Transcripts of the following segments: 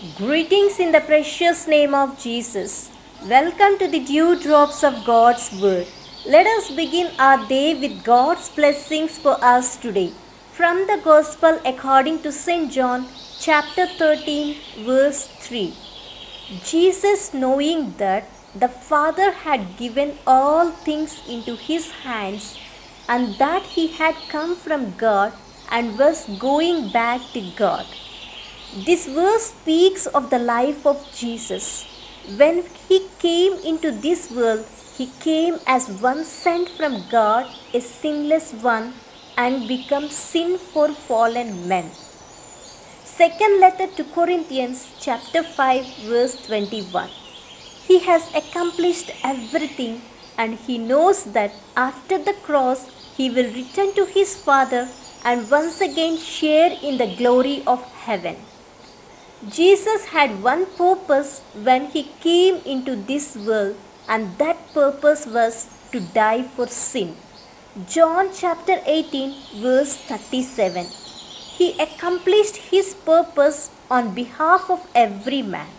Greetings in the precious name of Jesus. Welcome to the dew drops of God's Word. Let us begin our day with God's blessings for us today. From the Gospel according to St. John, chapter 13, verse 3. Jesus, knowing that the Father had given all things into his hands, and that he had come from God and was going back to God. This verse speaks of the life of Jesus. When he came into this world, he came as one sent from God, a sinless one, and become sin for fallen men. Second letter to Corinthians chapter 5 verse 21. He has accomplished everything, and he knows that after the cross he will return to his Father and once again share in the glory of heaven. Jesus had one purpose when he came into this world, and that purpose was to die for sin. John chapter 18 verse 37. He accomplished his purpose on behalf of every man.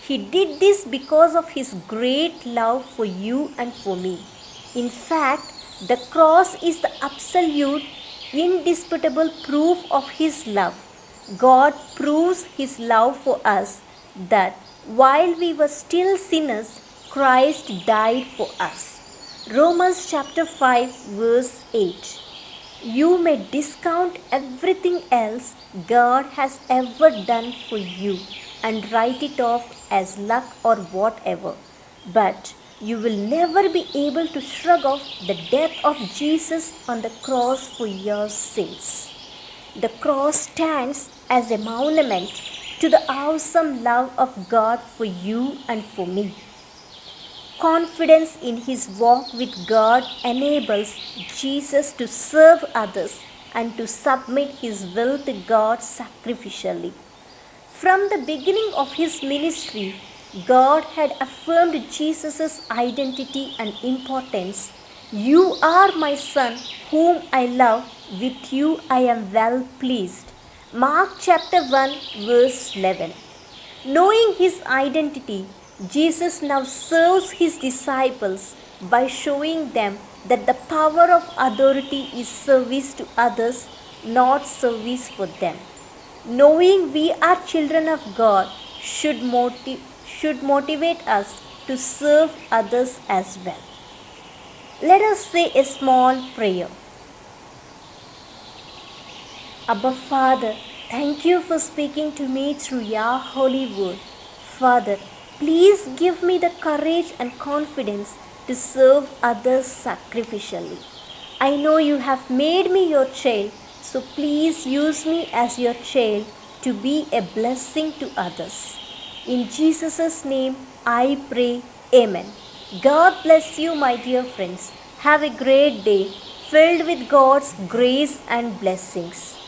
He did this because of his great love for you and for me. In fact, the cross is the absolute, indisputable proof of his love. God proves his love for us that while we were still sinners, Christ died for us. Romans chapter 5 verse 8. You may discount everything else God has ever done for you and write it off as luck or whatever, but you will never be able to shrug off the death of Jesus on the cross for your sins. The cross stands as a monument to the awesome love of God for you and for me. Confidence in his walk with God enables Jesus to serve others and to submit his will to God sacrificially. From the beginning of his ministry, God had affirmed Jesus' identity and importance. You are my son, whom I love. With you I am well pleased. Mark chapter 1 verse 11. Knowing his identity, Jesus now serves his disciples by showing them that the power of authority is service to others, not service for them. Knowing we are children of God should motivate us to serve others as well. Let us say a small prayer. Abba Father, thank you for speaking to me through your holy word. Father, please give me the courage and confidence to serve others sacrificially. I know you have made me your child, so please use me as your child to be a blessing to others. In Jesus' name I pray, Amen. God bless you, my dear friends. Have a great day filled with God's grace and blessings.